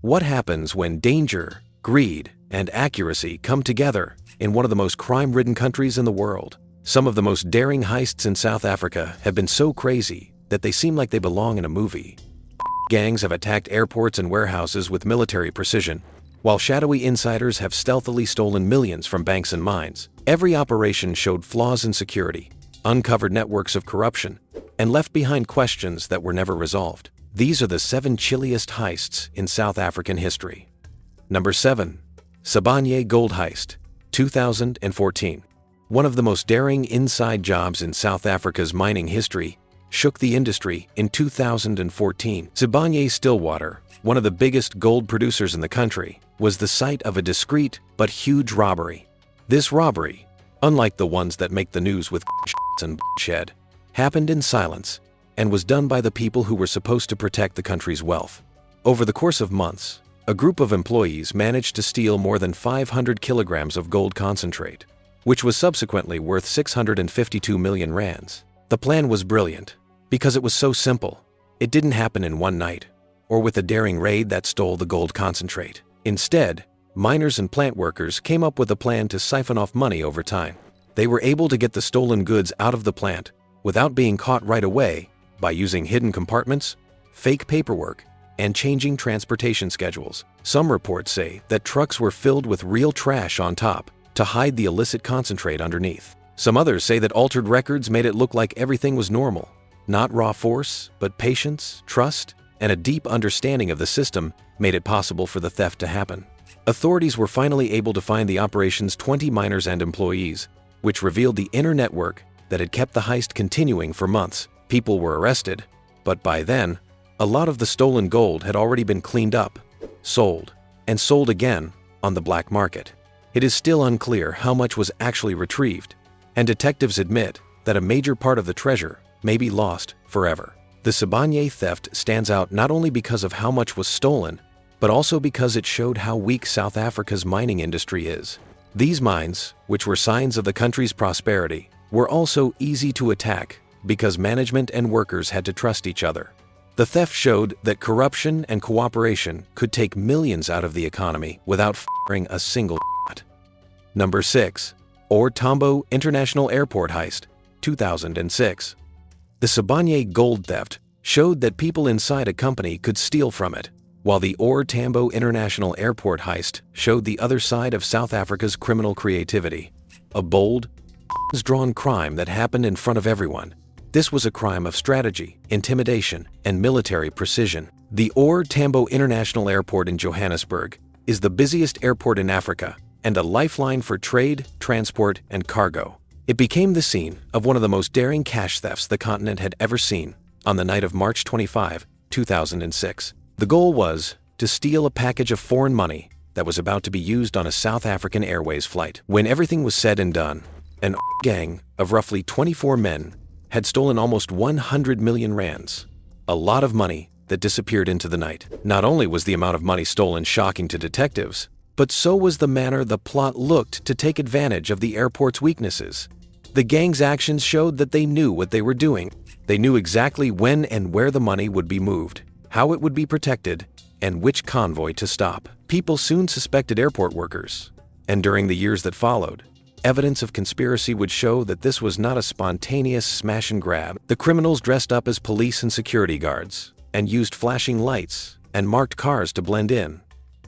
What happens when danger, greed, and accuracy come together in one of the most crime-ridden countries in the world? Some of the most daring heists in South Africa have been so crazy that they seem like they belong in a movie. Gangs have attacked airports and warehouses with military precision, while shadowy insiders have stealthily stolen millions from banks and mines. Every operation showed flaws in security, uncovered networks of corruption, and left behind questions that were never resolved. These are the 7 chilliest heists in South African history. Number 7. Sibanye Gold Heist, 2014. One of the most daring inside jobs in South Africa's mining history shook the industry in 2014. Sibanye-Stillwater, one of the biggest gold producers in the country, was the site of a discreet but huge robbery. This robbery, unlike the ones that make the news with and shed, happened in silence and was done by the people who were supposed to protect the country's wealth. Over the course of months, a group of employees managed to steal more than 500 kilograms of gold concentrate, which was subsequently worth 652 million rands. The plan was brilliant because it was so simple. It didn't happen in one night or with a daring raid that stole the gold concentrate. Instead, miners and plant workers came up with a plan to siphon off money over time. They were able to get the stolen goods out of the plant without being caught right away by using hidden compartments, fake paperwork, and changing transportation schedules. Some reports say that trucks were filled with real trash on top to hide the illicit concentrate underneath. Some others say that altered records made it look like everything was normal. Not raw force, but patience, trust, and a deep understanding of the system made it possible for the theft to happen. Authorities were finally able to find the operation's 20 miners and employees, which revealed the inner network that had kept the heist continuing for months. People were arrested, but by then, a lot of the stolen gold had already been cleaned up, sold, and sold again on the black market. It is still unclear how much was actually retrieved, and detectives admit that a major part of the treasure may be lost forever. The Sibanye theft stands out not only because of how much was stolen, but also because it showed how weak South Africa's mining industry is. These mines, which were signs of the country's prosperity, were also easy to attack because management and workers had to trust each other. The theft showed that corruption and cooperation could take millions out of the economy without firing a single shot. Number 6. OR Tambo International Airport Heist, 2006. The Sibanye gold theft showed that people inside a company could steal from it, while the OR Tambo International Airport heist showed the other side of South Africa's criminal creativity. A bold, drawn crime that happened in front of everyone. This was a crime of strategy, intimidation, and military precision. The OR Tambo International Airport in Johannesburg is the busiest airport in Africa and a lifeline for trade, transport, and cargo. It became the scene of one of the most daring cash thefts the continent had ever seen on the night of March 25, 2006. The goal was to steal a package of foreign money that was about to be used on a South African Airways flight. When everything was said and done, an gang of roughly 24 men had stolen almost 100 million rands, a lot of money that disappeared into the night. Not only was the amount of money stolen shocking to detectives, but so was the manner the plot looked to take advantage of the airport's weaknesses. The gang's actions showed that they knew what they were doing. They knew exactly when and where the money would be moved, how it would be protected, and which convoy to stop. People soon suspected airport workers, and during the years that followed, evidence of conspiracy would show that this was not a spontaneous smash and grab. The criminals dressed up as police and security guards and used flashing lights and marked cars to blend in.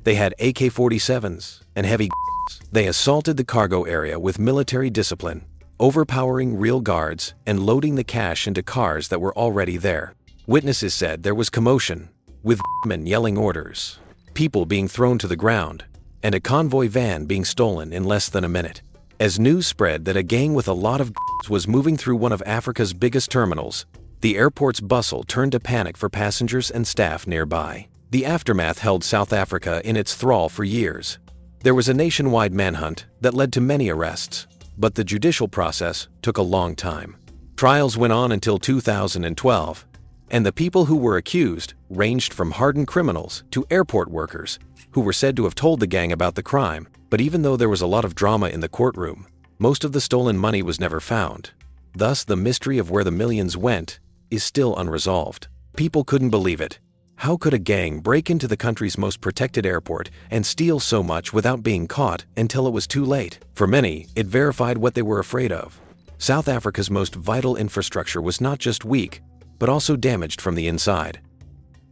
They had AK-47s and heavy guns. They assaulted the cargo area with military discipline, overpowering real guards and loading the cash into cars that were already there. Witnesses said there was commotion, with men yelling orders, people being thrown to the ground, and a convoy van being stolen in less than a minute. As news spread that a gang with a lot of was moving through one of Africa's biggest terminals, the airport's bustle turned to panic for passengers and staff nearby. The aftermath held South Africa in its thrall for years. There was a nationwide manhunt that led to many arrests, but the judicial process took a long time. Trials went on until 2012, and the people who were accused ranged from hardened criminals to airport workers who were said to have told the gang about the crime. But even though there was a lot of drama in the courtroom, most of the stolen money was never found. Thus, the mystery of where the millions went is still unresolved. People couldn't believe it. How could a gang break into the country's most protected airport and steal so much without being caught until it was too late? For many, it verified what they were afraid of. South Africa's most vital infrastructure was not just weak, but also damaged from the inside.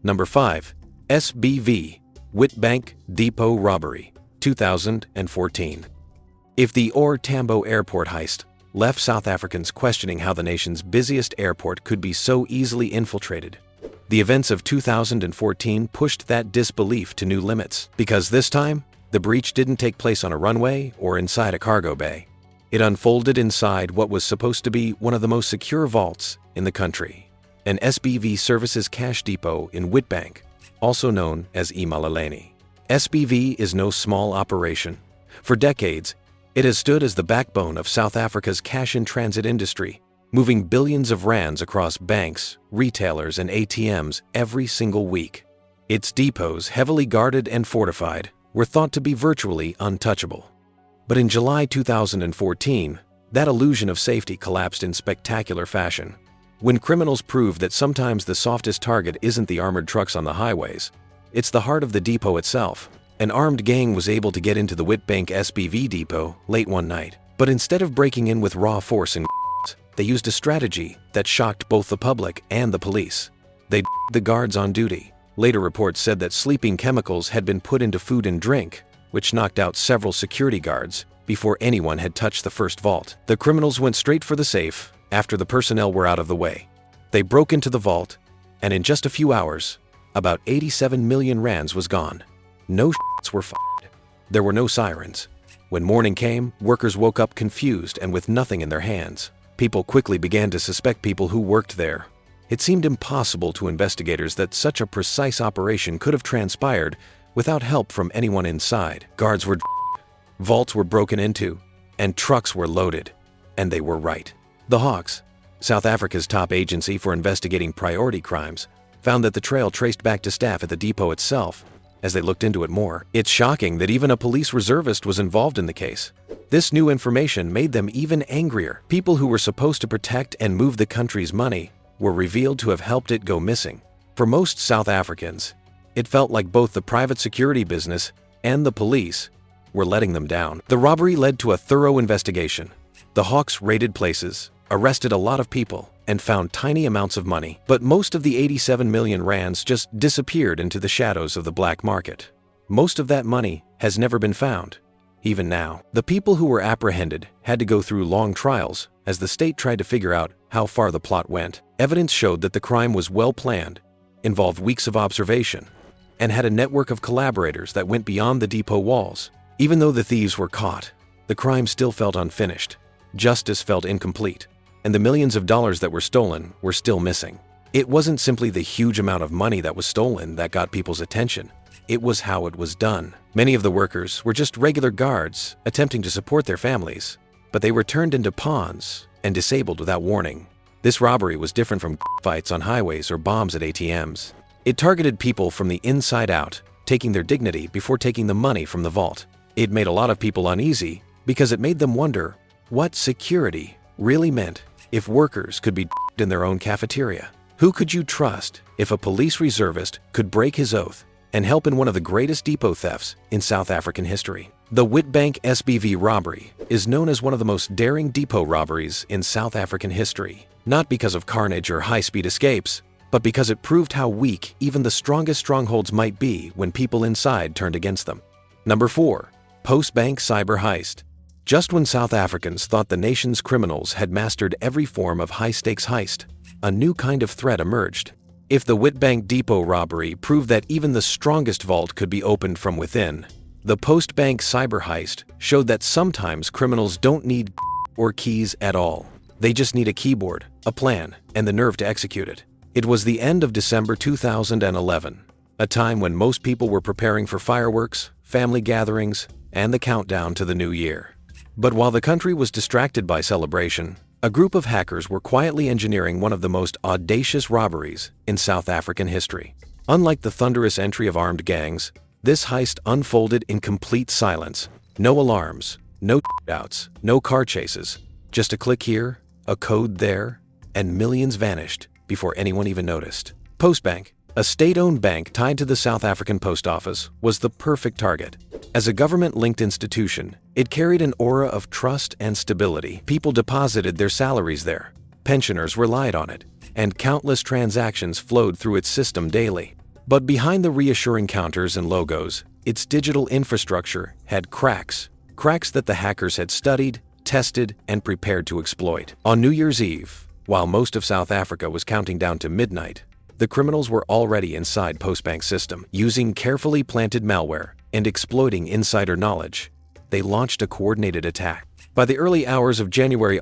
Number 5. SBV, Witbank Depot Robbery, 2014. If the OR Tambo Airport heist left South Africans questioning how the nation's busiest airport could be so easily infiltrated, the events of 2014 pushed that disbelief to new limits, because this time, the breach didn't take place on a runway or inside a cargo bay. It unfolded inside what was supposed to be one of the most secure vaults in the country, an SBV Services Cash Depot in Witbank, also known as Imaleleni. SBV is no small operation. For decades, it has stood as the backbone of South Africa's cash-in-transit industry, moving billions of rands across banks, retailers, and ATMs every single week. Its depots, heavily guarded and fortified, were thought to be virtually untouchable. But in July 2014, that illusion of safety collapsed in spectacular fashion. When criminals proved that sometimes the softest target isn't the armored trucks on the highways, it's the heart of the depot itself. An armed gang was able to get into the Witbank SBV depot late one night, but instead of breaking in with raw force and they used a strategy that shocked both the public and the police. They the guards on duty. Later reports said that sleeping chemicals had been put into food and drink, which knocked out several security guards before anyone had touched the first vault. The criminals went straight for the safe after the personnel were out of the way. They broke into the vault, and in just a few hours, about 87 million rands was gone. No shots were fired. There were no sirens. When morning came, workers woke up confused and with nothing in their hands. People quickly began to suspect people who worked there. It seemed impossible to investigators that such a precise operation could have transpired without help from anyone inside. Guards were vaults were broken into, and trucks were loaded. And they were right. The Hawks, South Africa's top agency for investigating priority crimes, found that the trail traced back to staff at the depot itself. As they looked into it more, it's shocking that even a police reservist was involved in the case. This new information made them even angrier. People who were supposed to protect and move the country's money were revealed to have helped it go missing. For most South Africans, it felt like both the private security business and the police were letting them down. The robbery led to a thorough investigation. The Hawks raided places, arrested a lot of people, and found tiny amounts of money. But most of the 87 million rands just disappeared into the shadows of the black market. Most of that money has never been found. Even now, the people who were apprehended had to go through long trials as the state tried to figure out how far the plot went. Evidence showed that the crime was well planned, involved weeks of observation, and had a network of collaborators that went beyond the depot walls. Even though the thieves were caught, the crime still felt unfinished. Justice felt incomplete, and the millions of dollars that were stolen were still missing. It wasn't simply the huge amount of money that was stolen that got people's attention. It was how it was done. Many of the workers were just regular guards attempting to support their families, but they were turned into pawns and disabled without warning. This robbery was different from fights on highways or bombs at ATMs. It targeted people from the inside out, taking their dignity before taking the money from the vault. It made a lot of people uneasy because it made them wonder what security really meant if workers could be in their own cafeteria. Who could you trust if a police reservist could break his oath and help in one of the greatest depot thefts in South African history? The Witbank SBV robbery is known as one of the most daring depot robberies in South African history, not because of carnage or high-speed escapes, but because it proved how weak even the strongest strongholds might be when people inside turned against them. Number 4. Post-bank cyber heist. Just when South Africans thought the nation's criminals had mastered every form of high-stakes heist, a new kind of threat emerged. If the Witbank depot robbery proved that even the strongest vault could be opened from within, the post-bank cyber heist showed that sometimes criminals don't need or keys at all. They just need a keyboard, a plan, and the nerve to execute it. It was the end of December 2011, a time when most people were preparing for fireworks, family gatherings, and the countdown to the new year. But while the country was distracted by celebration, a group of hackers were quietly engineering one of the most audacious robberies in South African history. Unlike the thunderous entry of armed gangs, this heist unfolded in complete silence. No alarms, no outs, no car chases. Just a click here, a code there, and millions vanished before anyone even noticed. Postbank, A state-owned bank tied to the South African Post Office was the perfect target. As a government-linked institution, it carried an aura of trust and stability. People deposited their salaries there, pensioners relied on it, and countless transactions flowed through its system daily. But behind the reassuring counters and logos, its digital infrastructure had cracks that the hackers had studied, tested, and prepared to exploit. On New Year's Eve, while most of South Africa was counting down to midnight, the criminals were already inside Postbank's system. Using carefully planted malware and exploiting insider knowledge, they launched a coordinated attack. By the early hours of January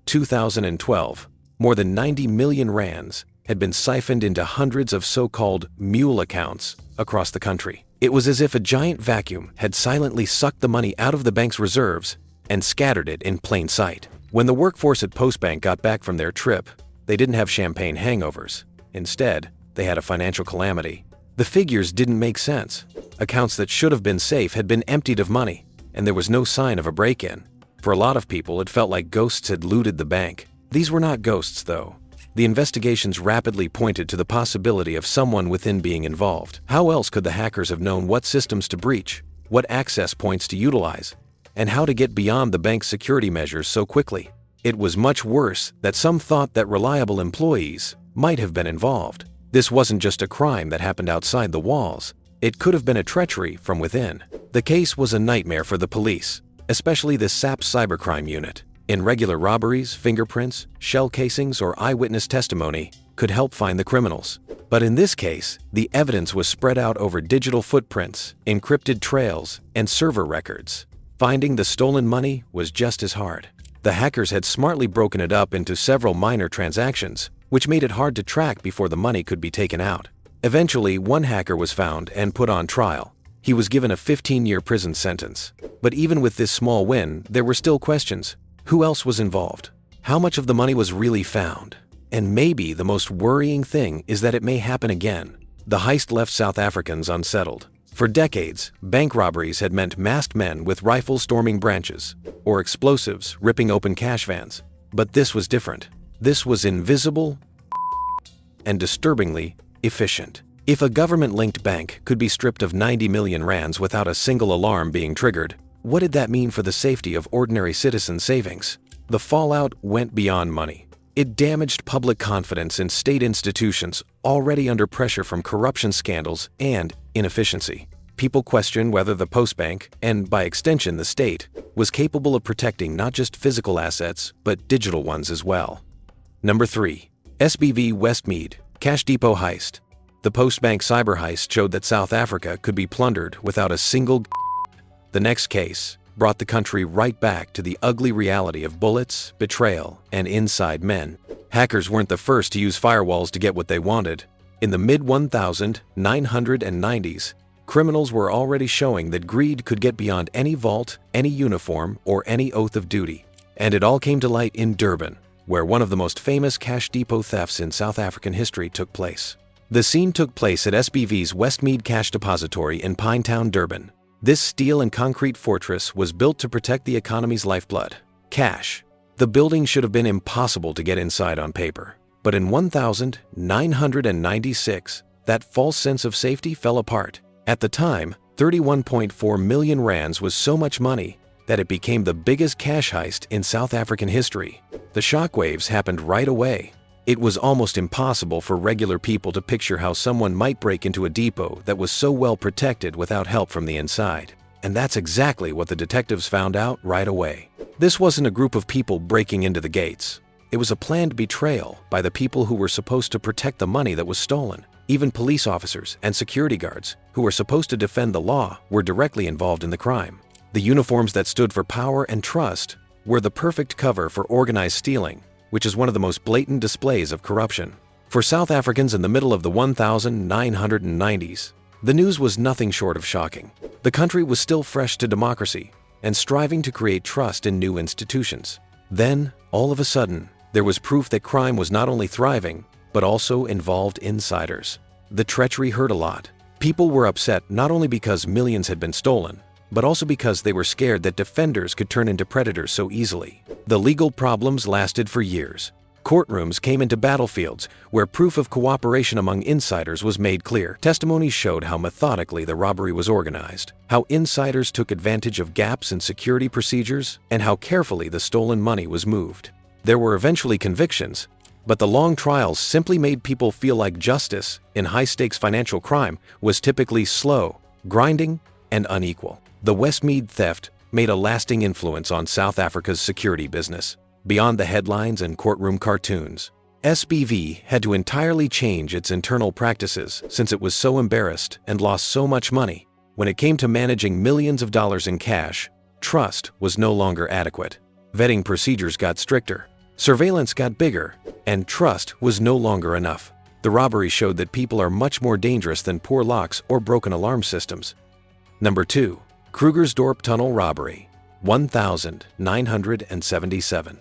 2012, more than 90 million rands had been siphoned into hundreds of so-called mule accounts across the country. It was as if a giant vacuum had silently sucked the money out of the bank's reserves and scattered it in plain sight. When the workforce at Postbank got back from their trip, they didn't have champagne hangovers. Instead, they had a financial calamity. The figures didn't make sense. Accounts that should have been safe had been emptied of money, and there was no sign of a break-in. For a lot of people, it felt like ghosts had looted the bank. These were not ghosts, though. The investigations rapidly pointed to the possibility of someone within being involved. How else could the hackers have known what systems to breach, what access points to utilize, and how to get beyond the bank's security measures so quickly? It was much worse that some thought that reliable employees might have been involved. This wasn't just a crime that happened outside the walls. It could have been a treachery from within. The case was a nightmare for the police, especially the SAP cybercrime unit. In regular robberies, fingerprints, shell casings, or eyewitness testimony could help find the criminals. But in this case, the evidence was spread out over digital footprints, encrypted trails, and server records. Finding the stolen money was just as hard. The hackers had smartly broken it up into several minor transactions, which made it hard to track before the money could be taken out. Eventually, one hacker was found and put on trial. He was given a 15-year prison sentence. But even with this small win, there were still questions. Who else was involved? How much of the money was really found? And maybe the most worrying thing is that it may happen again. The heist left South Africans unsettled. For decades, bank robberies had meant masked men with rifles storming branches, or explosives ripping open cash vans. But this was different. This was invisible and disturbingly efficient. If a government-linked bank could be stripped of 90 million rands without a single alarm being triggered, what did that mean for the safety of ordinary citizen savings? The fallout went beyond money. It damaged public confidence in state institutions already under pressure from corruption scandals and inefficiency. People questioned whether the Postbank, and by extension the state, was capable of protecting not just physical assets, but digital ones as well. Number 3. SBV Westmead Cash Depot Heist. The Postbank cyber heist showed that South Africa could be plundered without a single. The next case brought the country right back to the ugly reality of bullets, betrayal, and inside men. Hackers weren't the first to use firewalls to get what they wanted. In the mid-1990s, criminals were already showing that greed could get beyond any vault, any uniform, or any oath of duty. And it all came to light in Durban, where one of the most famous cash depot thefts in South African history took place. The scene took place at SBV's Westmead Cash Depository in Pinetown, Durban. This steel and concrete fortress was built to protect the economy's lifeblood, cash. The building should have been impossible to get inside on paper. But in 1996, that false sense of safety fell apart. At the time, 31.4 million rands was so much money that it became the biggest cash heist in South African history. The shockwaves happened right away. It was almost impossible for regular people to picture how someone might break into a depot that was so well protected without help from the inside. And that's exactly what the detectives found out right away. This wasn't a group of people breaking into the gates. It was a planned betrayal by the people who were supposed to protect the money that was stolen. Even police officers and security guards, who were supposed to defend the law, were directly involved in the crime. The uniforms that stood for power and trust were the perfect cover for organized stealing, which is one of the most blatant displays of corruption. For South Africans in the middle of the 1990s, the news was nothing short of shocking. The country was still fresh to democracy and striving to create trust in new institutions. Then, all of a sudden, there was proof that crime was not only thriving, but also involved insiders. The treachery hurt a lot. People were upset not only because millions had been stolen, but also because they were scared that defenders could turn into predators so easily. The legal problems lasted for years. Courtrooms came into battlefields where proof of cooperation among insiders was made clear. Testimonies showed how methodically the robbery was organized, how insiders took advantage of gaps in security procedures, and how carefully the stolen money was moved. There were eventually convictions, but the long trials simply made people feel like justice in high-stakes financial crime was typically slow, grinding, and unequal. The Westmead theft made a lasting influence on South Africa's security business. Beyond the headlines and courtroom cartoons, SBV had to entirely change its internal practices since it was so embarrassed and lost so much money. When it came to managing millions of dollars in cash, trust was no longer adequate. Vetting procedures got stricter, surveillance got bigger, and trust was no longer enough. The robbery showed that people are much more dangerous than poor locks or broken alarm systems. Number 2. Krugersdorp Tunnel Robbery, 1977.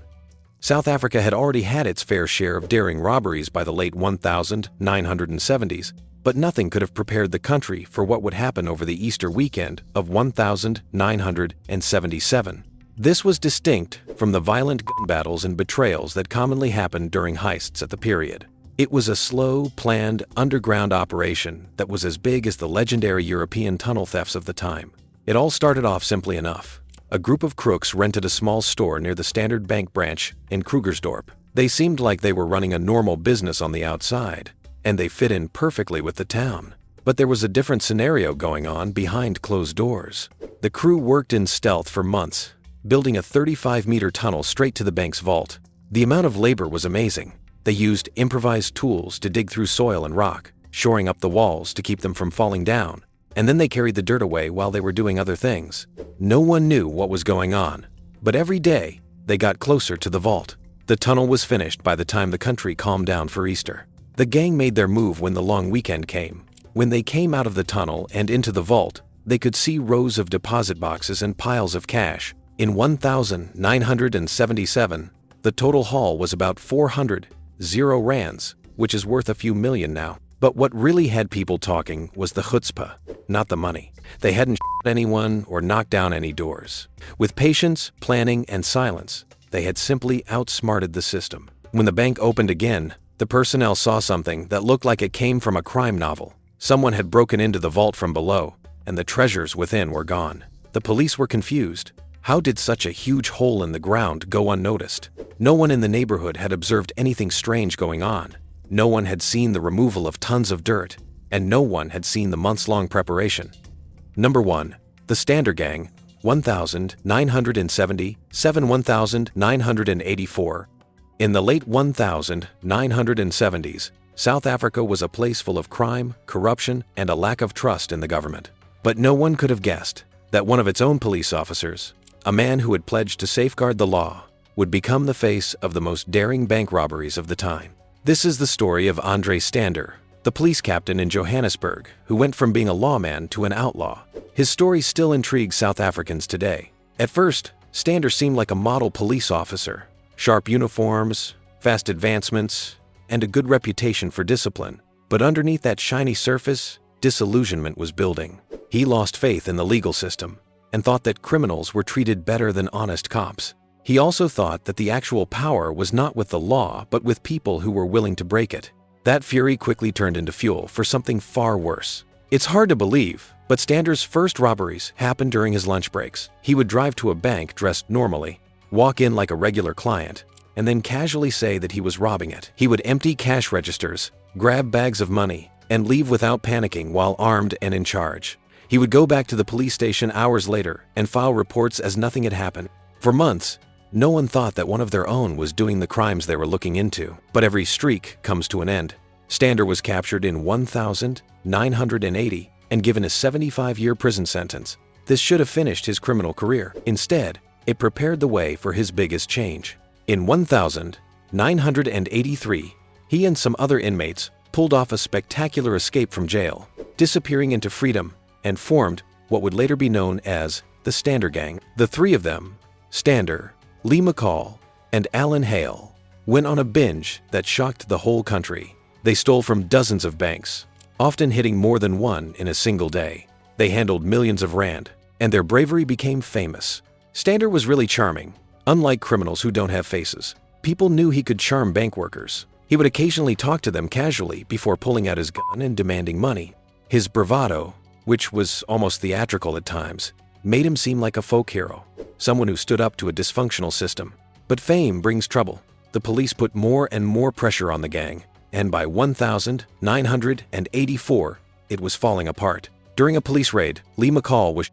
South Africa had already had its fair share of daring robberies by the late 1970s, but nothing could have prepared the country for what would happen over the Easter weekend of 1977. This was distinct from the violent gun battles and betrayals that commonly happened during heists at the period. It was a slow, planned, underground operation that was as big as the legendary European tunnel thefts of the time. It all started off simply enough. A group of crooks rented a small store near the Standard Bank branch in Krugersdorp. They seemed like they were running a normal business on the outside, and they fit in perfectly with the town. But there was a different scenario going on behind closed doors. The crew worked in stealth for months, building a 35-meter tunnel straight to the bank's vault. The amount of labor was amazing. They used improvised tools to dig through soil and rock, shoring up the walls to keep them from falling down, and then they carried the dirt away while they were doing other things. No one knew what was going on, but every day they got closer to the vault. The tunnel was finished by the time the country calmed down for Easter. The gang made their move when the long weekend came. When they came out of the tunnel and into the vault, they could see rows of deposit boxes and piles of cash. In 1977, the total haul was about 400 rands, which is worth a few million now. But what really had people talking was the chutzpah, not the money. They hadn't shot anyone or knocked down any doors. With patience, planning, and silence, they had simply outsmarted the system. When the bank opened again, the personnel saw something that looked like it came from a crime novel. Someone had broken into the vault from below, and the treasures within were gone. The police were confused. How did such a huge hole in the ground go unnoticed? No one in the neighborhood had observed anything strange going on. No one had seen the removal of tons of dirt, and no one had seen the months-long preparation. Number 1. The Stander Gang, 1977–1984. In the late 1970s, South Africa was a place full of crime, corruption, and a lack of trust in the government. But no one could have guessed that one of its own police officers, a man who had pledged to safeguard the law, would become the face of the most daring bank robberies of the time. This is the story of Andre Stander, the police captain in Johannesburg who went from being a lawman to an outlaw. His story still intrigues South Africans today. At first, Stander seemed like a model police officer. Sharp uniforms, fast advancements, and a good reputation for discipline. But underneath that shiny surface, disillusionment was building. He lost faith in the legal system and thought that criminals were treated better than honest cops. He also thought that the actual power was not with the law, but with people who were willing to break it. That fury quickly turned into fuel for something far worse. It's hard to believe, but Stander's first robberies happened during his lunch breaks. He would drive to a bank dressed normally, walk in like a regular client, and then casually say that he was robbing it. He would empty cash registers, grab bags of money, and leave without panicking while armed and in charge. He would go back to the police station hours later and file reports as nothing had happened. For months, no one thought that one of their own was doing the crimes they were looking into. But every streak comes to an end. Stander was captured in 1980 and given a 75-year prison sentence. This should have finished his criminal career. Instead, it prepared the way for his biggest change. In 1983, he and some other inmates pulled off a spectacular escape from jail, disappearing into freedom, and formed what would later be known as the Stander Gang. The three of them, Stander, Lee McCall, and Alan Hale, went on a binge that shocked the whole country. They stole from dozens of banks, often hitting more than one in a single day. They handled millions of rand, and their bravery became famous. Stander was really charming. Unlike criminals who don't have faces, People knew he could charm bank workers. He would occasionally talk to them casually before pulling out his gun and demanding money. His bravado, which was almost theatrical at times, made him seem like a folk hero, someone who stood up to a dysfunctional system. But fame brings trouble. The police put more and more pressure on the gang, and by 1984, it was falling apart. During a police raid, Lee McCall was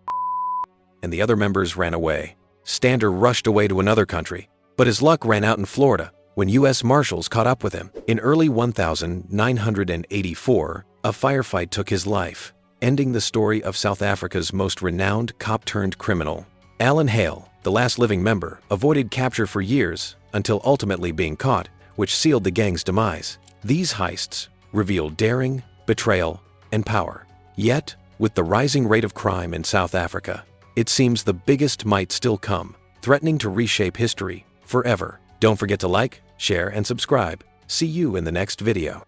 and the other members ran away. Stander rushed away to another country, but his luck ran out in Florida when U.S. Marshals caught up with him. In early 1984, a firefight took his life, ending the story of South Africa's most renowned cop-turned-criminal. Alan Hale, the last living member, avoided capture for years until ultimately being caught, which sealed the gang's demise. These heists reveal daring, betrayal, and power. Yet, with the rising rate of crime in South Africa, it seems the biggest might still come, threatening to reshape history forever. Don't forget to like, share, and subscribe. See you in the next video.